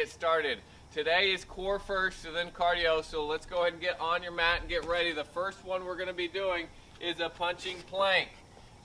Get started. Today is core first and then cardio, so let's go ahead and get on your mat and get ready. The first one we're going to be doing is a punching plank.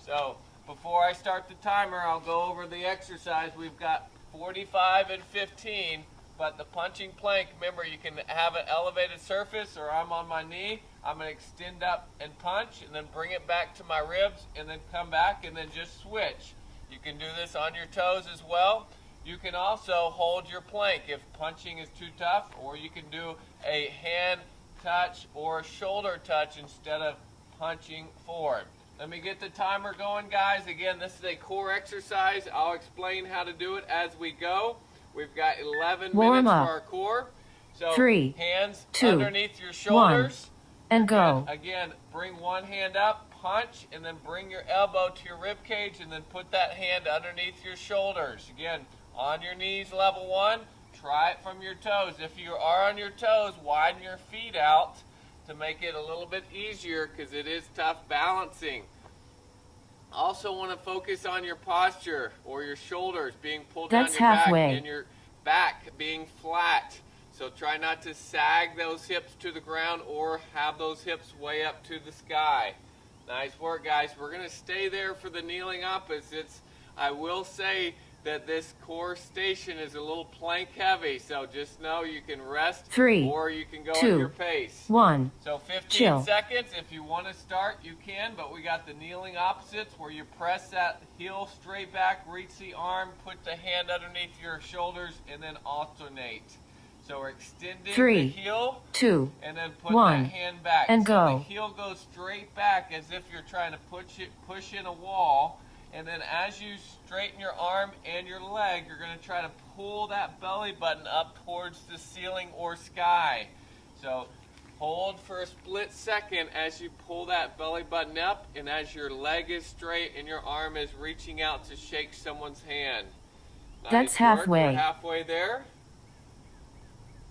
So before I start the timer, I'll go over the exercise. We've got 45 and 15, but the punching plank, remember, you can have an elevated surface, or I'm on my knee. I'm going to extend up and punch and then bring it back to my ribs and then come back and then just switch. You can do this on your toes as well. You can also hold your plank if punching is too tough, or you can do a hand touch or shoulder touch instead of punching forward. Let me get the timer going, guys. Again, this is a core exercise. I'll explain how to do it as we go. We've got 11 minutes for our core. So 3, hands 2, underneath your shoulders. 1, and go. Again, bring one hand up, punch, and then bring your elbow to your rib cage, and then put that hand underneath your shoulders. Again, on your knees, level 1. Try it from your toes. If you are on your toes, widen your feet out to make it a little bit easier, because it is tough balancing. Also want to focus on your posture, or your shoulders being pulled down your back and your back being flat. So try not to sag those hips to the ground or have those hips way up to the sky. Nice work, guys. We're going to stay there for the kneeling opposites. I will say that this core station is a little plank heavy, so just know you can rest 3, or you can go 2, at your pace. 1. So 15 chill. seconds. If you want to start, you can, but we got the kneeling opposites where you press that heel straight back, reach the arm, put the hand underneath your shoulders, and then alternate. So we're extending 3, the heel 2, and then put 1, that hand back. and so go. The heel goes straight back as if you're trying to push in a wall. And then as you straighten your arm and your leg, you're going to try to pull that belly button up towards the ceiling or sky. So hold for a split second as you pull that belly button up, and as your leg is straight and your arm is reaching out to shake someone's hand. Nice That's work. halfway. We're halfway there.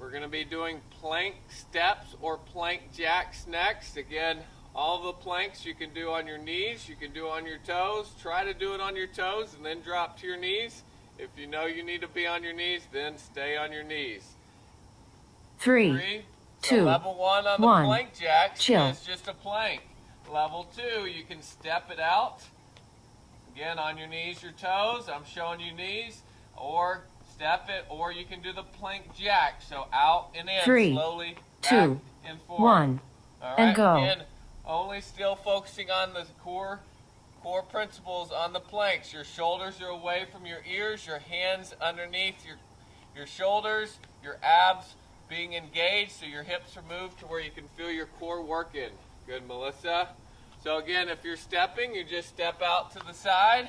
We're going to be doing plank steps or plank jacks next. Again, all the planks you can do on your knees, you can do on your toes. Try to do it on your toes and then drop to your knees. If you know you need to be on your knees, then stay on your knees. 3, 2, so level 1 on the 1, plank jacks chill. is just a plank. Level 2, you can step it out. Again, on your knees, your toes. I'm showing you knees. Or step it, or you can do the plank jack. So out and in, 3, slowly, 2, back and forward. 1, All right, and go. again, only still focusing on the core principles on the planks. Your shoulders are away from your ears, your hands underneath your shoulders, your abs being engaged, so your hips are moved to where you can feel your core working. Good, Melissa. So again, if you're stepping, you just step out to the side.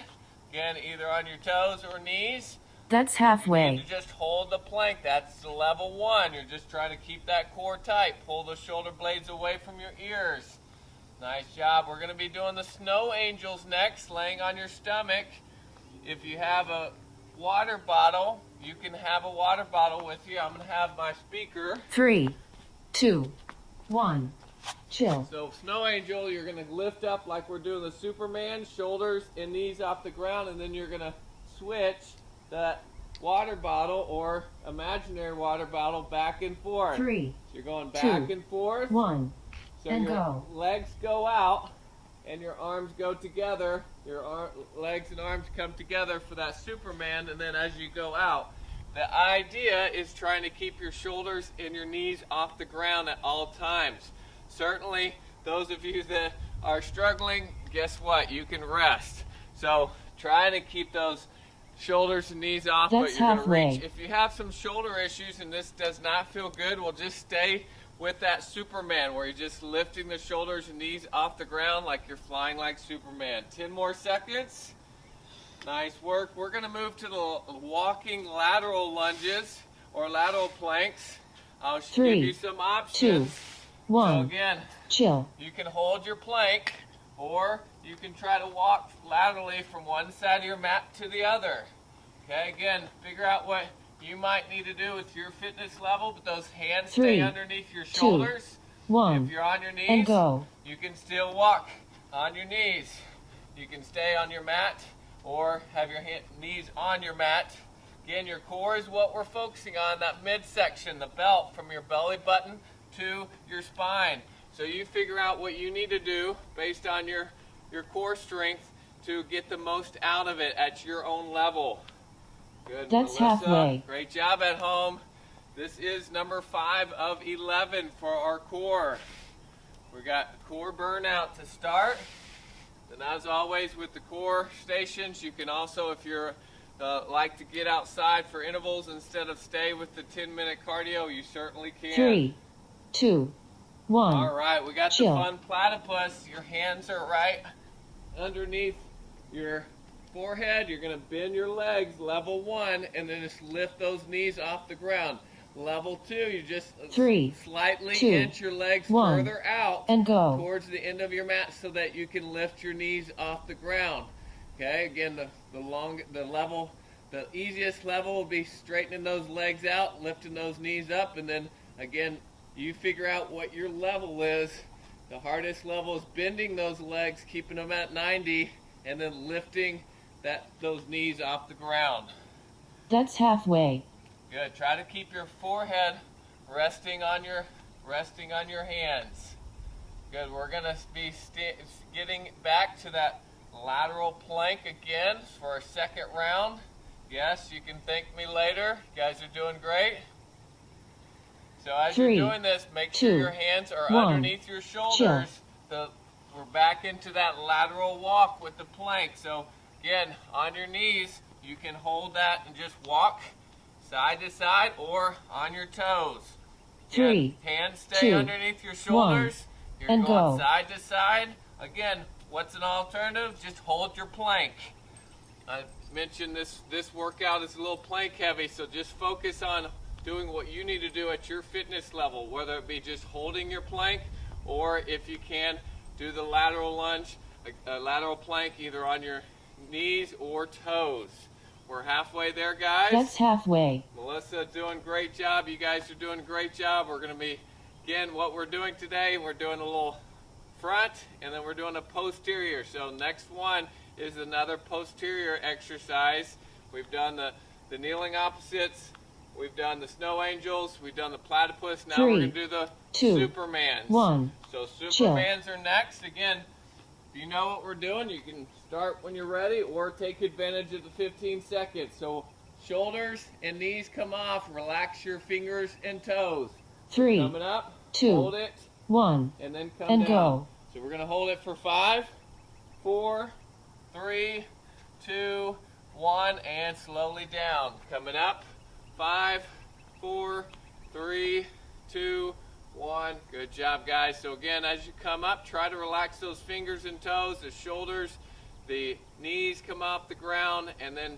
Again, either on your toes or knees. That's halfway. You just hold the plank. That's the level 1. You're just trying to keep that core tight. Pull the shoulder blades away from your ears. Nice job. We're going to be doing the snow angels next, laying on your stomach. If you have a water bottle, you can have a water bottle with you. I'm going to have my speaker. 3, 2, 1, chill. So snow angel, you're going to lift up like we're doing the Superman, shoulders and knees off the ground, and then you're going to switch that water bottle or imaginary water bottle back and forth. 3, So you're going 2, back and forth. 1, So and your go. legs go out and your arms go together. Your legs and arms come together for that Superman, and then as you go out, the idea is trying to keep your shoulders and your knees off the ground at all times. Certainly, those of you that are struggling, guess what? You can rest. So try to keep those shoulders and knees off, That's but you're halfway. going to reach. If you have some shoulder issues and this does not feel good, well, just stay with that Superman where you're just lifting the shoulders and knees off the ground like you're flying like Superman. 10 more seconds. Nice work. We're going to move to the walking lateral lunges or lateral planks. I'll give 3, you some 2, options. So 1, again, chill. you can hold your plank, or you can try to walk laterally from one side of your mat to the other. Okay, again, figure out what you might need to do with your fitness level, but those hands 3, stay underneath your shoulders. 1, If you're on your knees, and go. you can still walk on your knees. You can stay on your mat or have your knees on your mat. Again, your core is what we're focusing on, that midsection, the belt from your belly button to your spine. So you figure out what you need to do based on your core strength to get the most out of it at your own level. Good, That's Melissa. halfway. Great job at home. This is number 5 of 11 for our core. We got core burnout to start. And as always with the core stations, you can also, if you're like to get outside for intervals instead of stay with the 10-minute cardio, you certainly can. 3, 2, 1. All right, we got Chill. the fun platypus. Your hands are right underneath your forehead. You're going to bend your legs, level 1, and then just lift those knees off the ground. Level 2, you just 3, slightly 2, inch your legs 1, further out and go. towards the end of your mat so that you can lift your knees off the ground. Okay, again, the easiest level will be straightening those legs out, lifting those knees up, and then again, you figure out what your level is. The hardest level is bending those legs, keeping them at 90, and then lifting those knees off the ground. That's halfway. Good. Try to keep your forehead resting on your hands. Good. We're going to be getting back to that lateral plank again for our second round. Yes, you can thank me later. You guys are doing great. So as 3, you're doing this, make sure 2, your hands are 1. underneath your shoulders. We're back into that lateral walk with the plank. So again, on your knees, you can hold that and just walk side to side or on your toes. Again, 3, hands stay 2, underneath your shoulders. You're and going go. side to side. Again, what's an alternative? Just hold your plank. I mentioned this workout is a little plank heavy, so just focus on doing what you need to do at your fitness level, whether it be just holding your plank or if you can, do the lateral lunge, a lateral plank either on your knees or toes. We're halfway there, guys. That's halfway. Melissa, doing a great job. You guys are doing a great job. We're going to be, again, what we're doing today, we're doing a little front, and then we're doing a posterior. So next one is another posterior exercise. We've done the kneeling opposites. We've done the snow angels. We've done the platypus. Now 3, we're going to do the 2, Supermans. 1. So Chill. Supermans are next. Again, if you know what we're doing, you can start when you're ready or take advantage of the 15 seconds. So shoulders and knees come off. Relax your fingers and toes. 3, Coming up, 2, hold it, 1, and then come and down. go. So we're going to hold it for 5, 4, 3, 2, 1, and slowly down. Coming up, 5, 4, 3, 2, 1. Good job, guys. So again, as you come up, try to relax those fingers and toes, the shoulders, the knees come off the ground, and then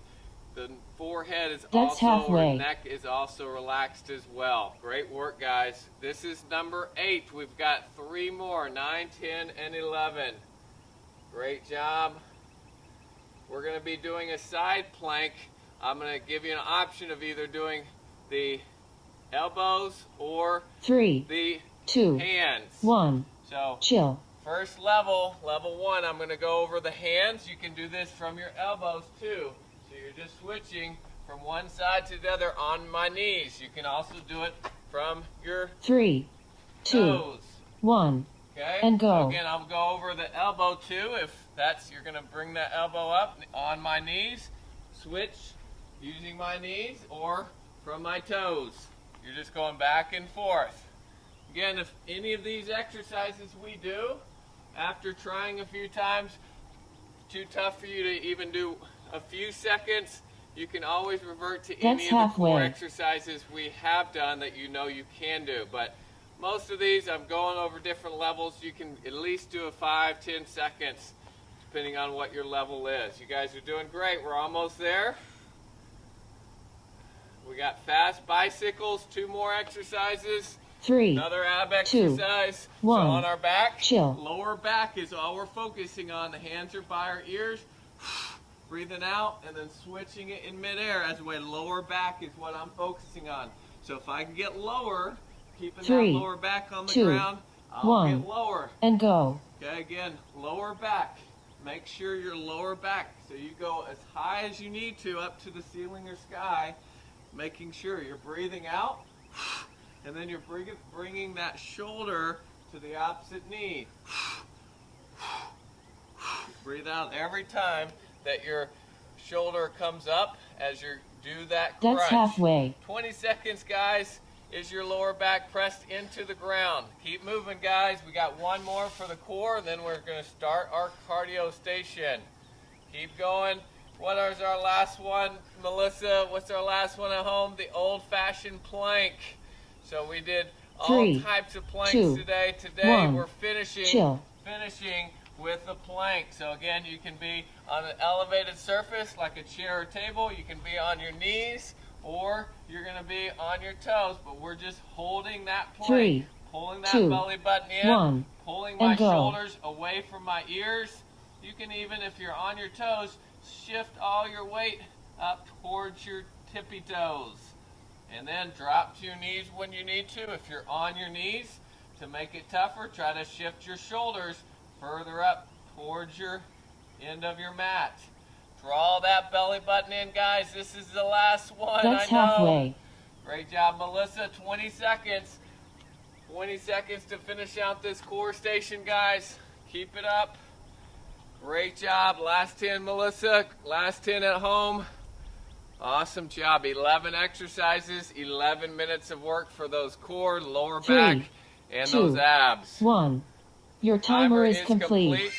the forehead is That's also, halfway. or neck is also relaxed as well. Great work, guys. This is number 8. We've got 3 more, 9, 10, and 11. Great job. We're going to be doing a side plank. I'm going to give you an option of either doing the elbows or 3, the 2, hands. 1. So Chill. first level 1, I'm going to go over the hands. You can do this from your elbows too. So you're just switching from one side to the other on my knees. You can also do it from your 3, 2, toes. 1. Okay? And go. So again, I'll go over the elbow too. If that's, you're going to bring that elbow up on my knees, switch using my knees or from my toes. You're just going back and forth. Again, if any of these exercises we do, after trying a few times, too tough for you to even do a few seconds, you can always revert to any of the core halfway. exercises we have done that you know you can do. But most of these, I'm going over different levels. You can at least do a 5, 10 seconds, depending on what your level is. You guys are doing great. We're almost there. We got fast bicycles, 2 more exercises. 3, Another ab 2, exercise. 1. So on our back, Chill. lower back is all we're focusing on. The hands are by our ears. Breathing out and then switching it in midair as a way. Lower back is what I'm focusing on. So if I can get lower, keeping 3, that lower back on the 2, ground, I'll 1. get lower. And go. Okay, again, lower back. make sure your lower back, so you go as high as you need to up to the ceiling or sky, making sure you're breathing out, and then you're bringing that shoulder to the opposite knee. Breathe out every time that your shoulder comes up as you do that crunch. That's halfway. 20 seconds, guys. Is your lower back pressed into the ground? Keep moving, guys. We got one more for the core, and then we're going to start our cardio station. Keep going. What is our last one, Melissa? What's our last one at home? The old-fashioned plank. So we did all 3, types of planks 2, today. Today 1. we're finishing with the plank. So again, you can be on an elevated surface like a chair or table. You can be on your knees, or you're going to be on your toes, but we're just holding that plank, 3, pulling that 2, belly button in, 1, pulling my and go. shoulders away from my ears. You can even, if you're on your toes, shift all your weight up towards your tippy toes. And then drop to your knees when you need to. If you're on your knees, to make it tougher, try to shift your shoulders further up towards your end of your mat. Draw that belly button in, guys. This is the last one. That's I know. halfway. Great job, Melissa. 20 seconds. 20 seconds to finish out this core station, guys. Keep it up. Great job. Last 10, Melissa. Last 10 at home. Awesome job. 11 exercises, 11 minutes of work for those core, lower 3, back, and 2, those abs. 1. Your timer is complete. You